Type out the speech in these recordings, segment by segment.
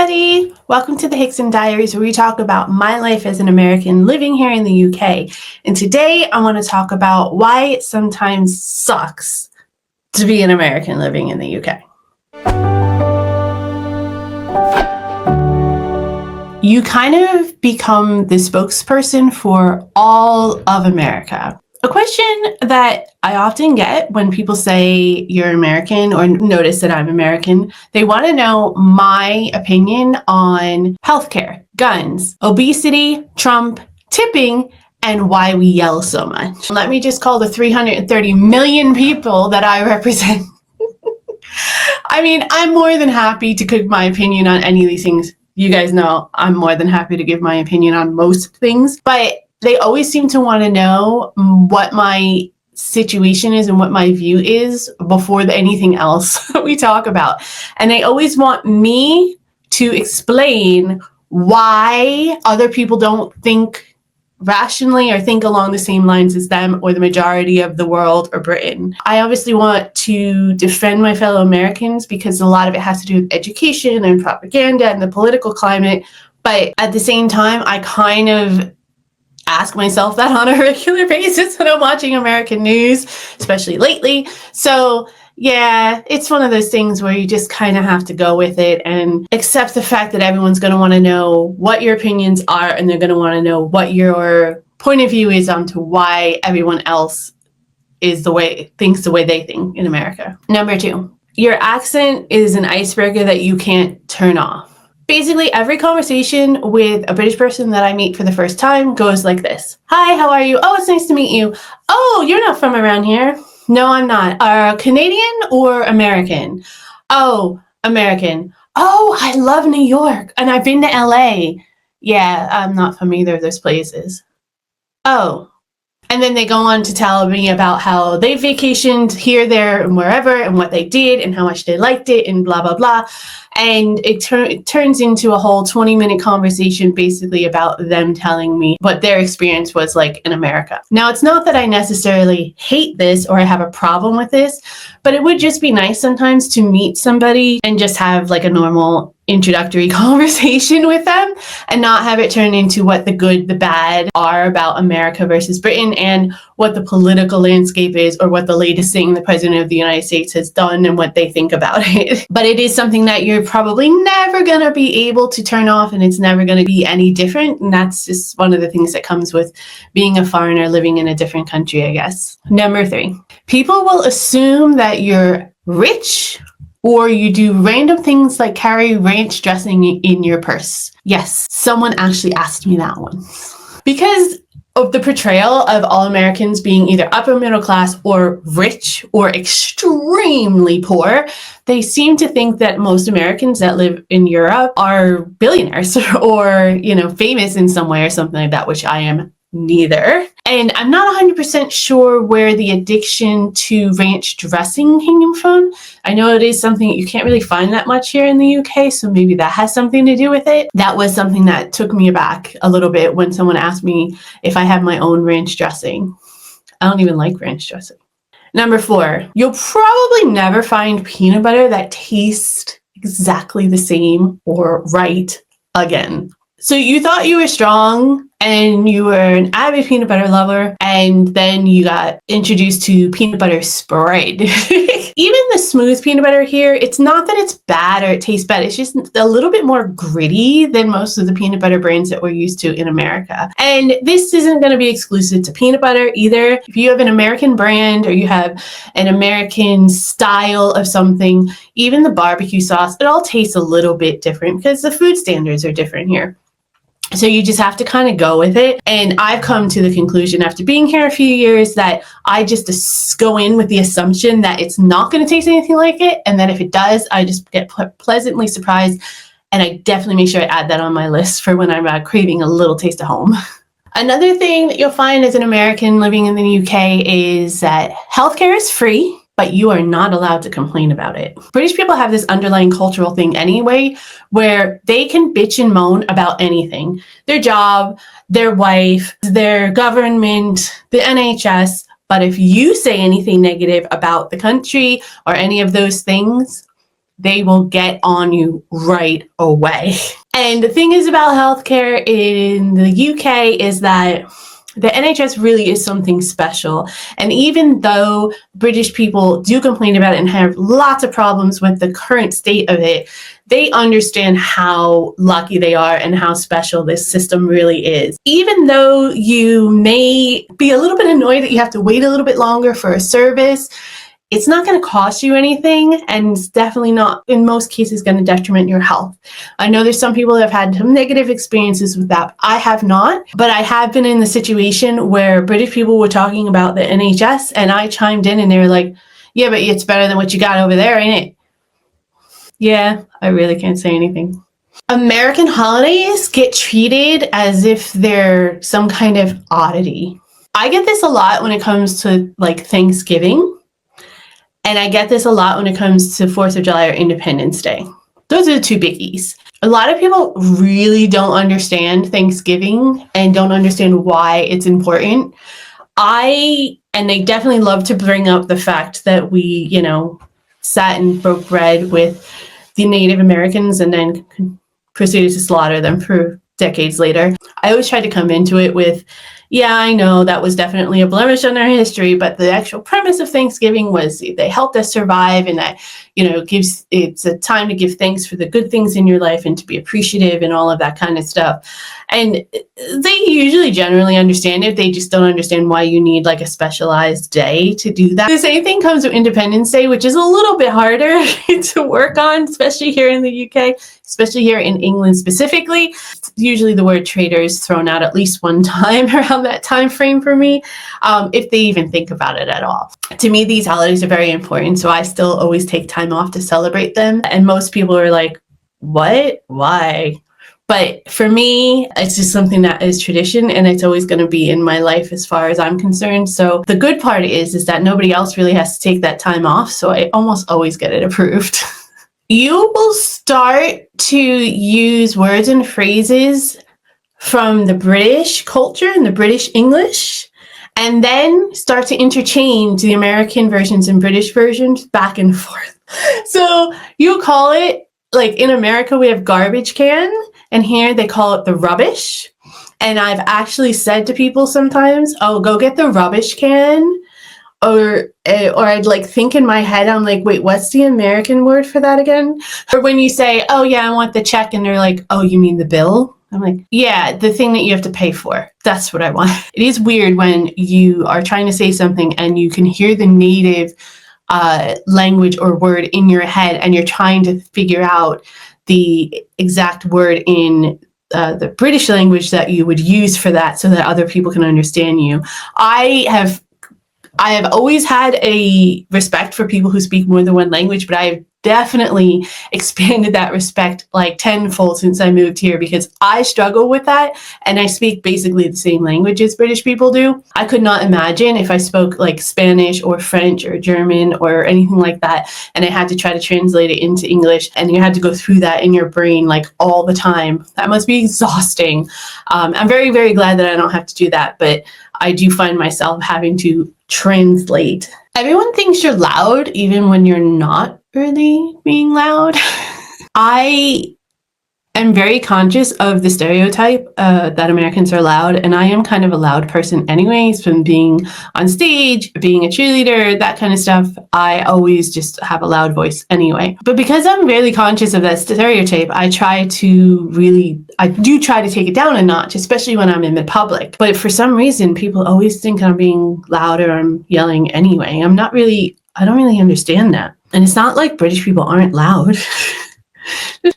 everybody! Welcome to the Hickson Diaries, where we talk about my life as an American living here in the UK. And today I want to talk about why it sometimes sucks to be an American living in the UK. You kind of become the spokesperson for all of America. A question that I often get when people say you're American or notice that I'm American, they want to know my opinion on healthcare, guns, obesity, Trump, tipping, and why we yell so much. Let me just call the 330 million people that I represent. I mean, I'm more than happy to give my opinion on any of these things. You guys know I'm more than happy to give my opinion on most things, but they always seem to want to know what my situation is and what my view is before anything else we talk about. And they always want me to explain why other people don't think rationally or think along the same lines as them or the majority of the world or Britain. I obviously want to defend my fellow Americans because a lot of it has to do with education and propaganda and the political climate. But at the same time, I kind of ask myself that on a regular basis when I'm watching American news, especially lately. So yeah, it's one of those things where you just kind of have to go with it and accept the fact that everyone's going to want to know what your opinions are, and they're going to want to know what your point of view is onto why everyone else is thinks the way they think in America. Number 2, your accent is an icebreaker that you can't turn off. Basically, every conversation with a British person that I meet for the first time goes like this. Hi, how are you? Oh, it's nice to meet you. Oh, you're not from around here. No, I'm not. Canadian or American? Oh, American. Oh, I love New York and I've been to LA. Yeah, I'm not from either of those places. Oh. And then they go on to tell me about how they vacationed here, there, and wherever, and what they did, and how much they liked it, and blah, blah, blah. And it turns into a whole 20-minute conversation basically about them telling me what their experience was like in America. Now, it's not that I necessarily hate this or I have a problem with this, but it would just be nice sometimes to meet somebody and just have like a normal introductory conversation with them and not have it turn into what the good, the bad are about America versus Britain and what the political landscape is or what the latest thing the President of the United States has done and what they think about it. But it is something that you're probably never going to be able to turn off, and it's never going to be any different. And that's just one of the things that comes with being a foreigner living in a different country, I guess. Number 3, people will assume that you're rich or you do random things like carry ranch dressing in your purse. Yes, someone actually asked me that once. Because of the portrayal of all Americans being either upper middle class or rich or extremely poor, they seem to think that most Americans that live in Europe are billionaires or, famous in some way or something like that, which I am neither. And I'm not 100% sure where the addiction to ranch dressing came from. I know it is something that you can't really find that much here in the UK, so maybe that has something to do with it. That was something that took me aback a little bit when someone asked me if I have my own ranch dressing. I don't even like ranch dressing. Number 4, you'll probably never find peanut butter that tastes exactly the same or right again. So you thought you were strong and you were an avid peanut butter lover, and then you got introduced to peanut butter spread. Even the smooth peanut butter here, it's not that it's bad or it tastes bad. It's just a little bit more gritty than most of the peanut butter brands that we're used to in America. And this isn't going to be exclusive to peanut butter either. If you have an American brand or you have an American style of something, even the barbecue sauce, it all tastes a little bit different because the food standards are different here. So you just have to kind of go with it. And I've come to the conclusion after being here a few years that I just go in with the assumption that it's not going to taste anything like it. And that if it does, I just get pleasantly surprised. And I definitely make sure I add that on my list for when I'm craving a little taste of home. Another thing that you'll find as an American living in the UK is that healthcare is free, but you are not allowed to complain about it. British people have this underlying cultural thing anyway, where they can bitch and moan about anything. Their job, their wife, their government, the NHS. But if you say anything negative about the country or any of those things, they will get on you right away. And the thing is about healthcare in the UK is that the NHS really is something special. And even though British people do complain about it and have lots of problems with the current state of it, they understand how lucky they are and how special this system really is. Even though you may be a little bit annoyed that you have to wait a little bit longer for a service, it's not going to cost you anything, and it's definitely not, in most cases, going to detriment your health. I know there's some people that have had some negative experiences with that. I have not, but I have been in the situation where British people were talking about the NHS, and I chimed in and they were like, yeah, but it's better than what you got over there, ain't it? Yeah, I really can't say anything. American holidays get treated as if they're some kind of oddity. I get this a lot when it comes to like Thanksgiving. And I get this a lot when it comes to 4th of July or Independence Day. Those are the two biggies. A lot of people really don't understand Thanksgiving and don't understand why it's important. And they definitely love to bring up the fact that we, sat and broke bread with the Native Americans and then proceeded to slaughter them for decades later. I always try to come into it with, yeah, I know that was definitely a blemish on our history, but the actual premise of Thanksgiving was they helped us survive, and that, it's a time to give thanks for the good things in your life and to be appreciative and all of that kind of stuff. And they usually generally understand it. They just don't understand why you need like a specialized day to do that. The same thing comes with Independence Day, which is a little bit harder to work on, especially here in the UK, especially here in England specifically. Usually the word traitor is thrown out at least one time around that time frame for me, if they even think about it at all. To me, these holidays are very important, so I still always take time off to celebrate them. And most people are like, what? Why? But for me, it's just something that is tradition, and it's always going to be in my life as far as I'm concerned. So the good part is that nobody else really has to take that time off, so I almost always get it approved. You will start to use words and phrases from the British culture and the British English, and then start to interchange the American versions and British versions back and forth. So you call it, like in America, we have garbage can, and here they call it the rubbish. And I've actually said to people sometimes, oh, go get the rubbish can. Or I'd like think in my head, I'm like, wait, what's the American word for that again? Or when you say, oh yeah, I want the check, and they're like, oh, you mean the bill? I'm like, yeah, the thing that you have to pay for. That's what I want. It is weird when you are trying to say something and you can hear the native language or word in your head, and you're trying to figure out the exact word in the British language that you would use for that so that other people can understand you. I have always had a respect for people who speak more than one language, but I've definitely expanded that respect like tenfold since I moved here, because I struggle with that, and I speak basically the same language as British people do. I could not imagine if I spoke like Spanish or French or German or anything like that, and I had to try to translate it into English, and you had to go through that in your brain like all the time. That must be exhausting. I'm very, very glad that I don't have to do that, but I do find myself having to translate. Everyone thinks you're loud even when you're not really being loud. I am very conscious of the stereotype that Americans are loud, and I am kind of a loud person anyways, from being on stage, being a cheerleader, that kind of stuff. I always just have a loud voice anyway. But because I'm really conscious of that stereotype, I do try to take it down a notch, especially when I'm in the public. But for some reason, people always think I'm being loud or I'm yelling anyway. I don't really understand that. And it's not like British people aren't loud.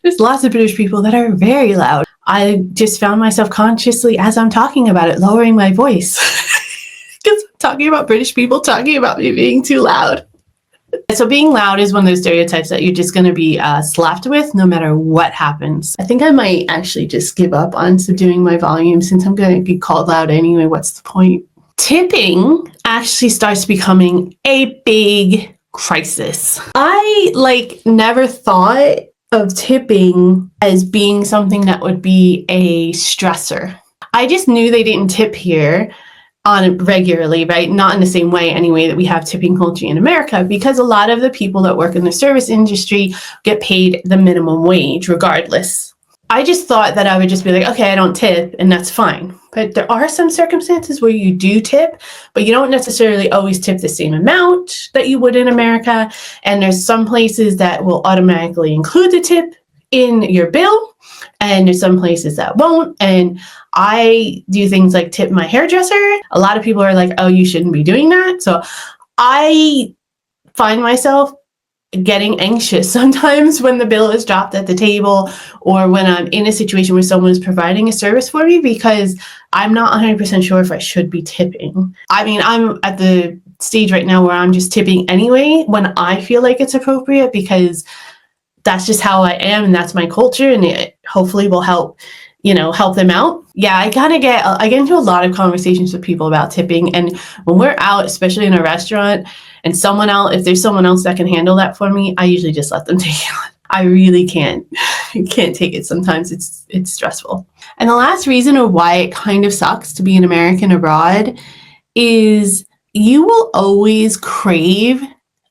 There's lots of British people that are very loud. I just found myself consciously, as I'm talking about it, lowering my voice. Because I'm talking about British people talking about me being too loud. So being loud is one of those stereotypes that you're just going to be slapped with no matter what happens. I think I might actually just give up on subduing my volume, since I'm going to be called loud anyway. What's the point? Tipping actually starts becoming a big crisis. I never thought of tipping as being something that would be a stressor. I just knew they didn't tip here on regularly, right? Not in the same way anyway that we have tipping culture in America, because a lot of the people that work in the service industry get paid the minimum wage regardless. I just thought that I would just be like, okay, I don't tip and that's fine. But there are some circumstances where you do tip, but you don't necessarily always tip the same amount that you would in America. And there's some places that will automatically include the tip in your bill, and there's some places that won't. And I do things like tip my hairdresser. A lot of people are like, oh, you shouldn't be doing that. So I find myself getting anxious sometimes when the bill is dropped at the table, or when I'm in a situation where someone is providing a service for me, because I'm not 100% sure if I should be tipping. I mean, I'm at the stage right now where I'm just tipping anyway when I feel like it's appropriate, because that's just how I am and that's my culture, and it hopefully will help, help them out. Yeah, I get into a lot of conversations with people about tipping, and when we're out, especially in a restaurant, and if there's someone else that can handle that for me, I usually just let them take it on. I really can't take it. Sometimes it's stressful. And the last reason of why it kind of sucks to be an American abroad is you will always crave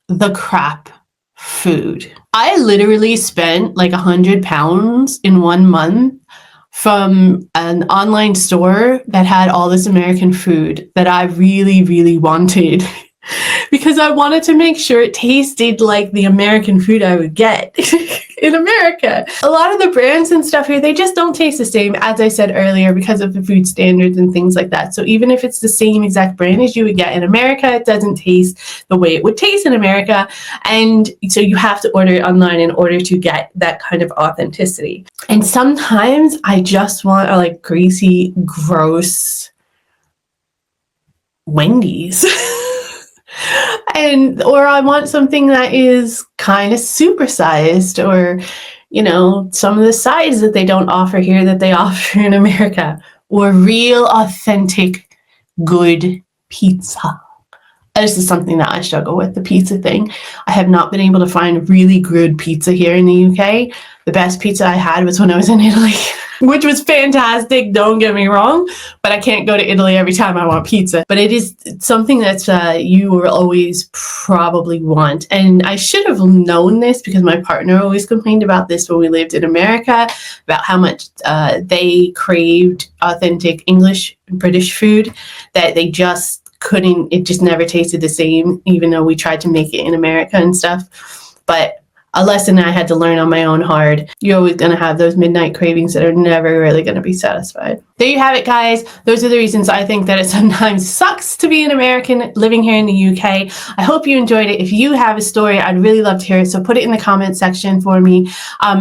the crap food. I literally spent like 100 pounds in 1 month from an online store that had all this American food that I really, really wanted because I wanted to make sure it tasted like the American food I would get in America. A lot of the brands and stuff here, they just don't taste the same, as I said earlier, because of the food standards and things like that. So even if it's the same exact brand as you would get in America, it doesn't taste the way it would taste in America. And so you have to order it online in order to get that kind of authenticity. And sometimes I just want a like greasy, gross Wendy's. Or I want something that is kind of supersized, or, some of the sides that they don't offer here that they offer in America, or real, authentic, good pizza. This is something that I struggle with, the pizza thing. I have not been able to find really good pizza here in the UK. The best pizza I had was when I was in Italy, which was fantastic, don't get me wrong, but I can't go to Italy every time I want pizza. But it is something that you will always probably want. And I should have known this, because my partner always complained about this when we lived in America, about how much they craved authentic English, British food, that they just couldn't, it just never tasted the same, even though we tried to make it in America and stuff. But a lesson I had to learn on my own hard. You're always going to have those midnight cravings that are never really going to be satisfied. There you have it, guys. Those are the reasons I think that it sometimes sucks to be an American living here in the UK. I hope you enjoyed it. If you have a story, I'd really love to hear it. So put it in the comment section for me.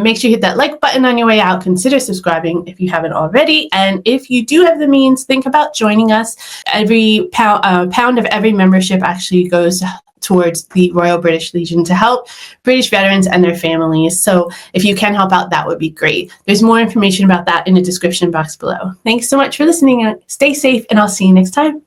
Make sure you hit that like button on your way out. Consider subscribing if you haven't already. And if you do have the means, think about joining us. Every pound of every membership actually goes towards the Royal British Legion to help British veterans and their families. So if you can help out, that would be great. There's more information about that in the description box below. Thanks so much for listening. Stay safe, and I'll see you next time.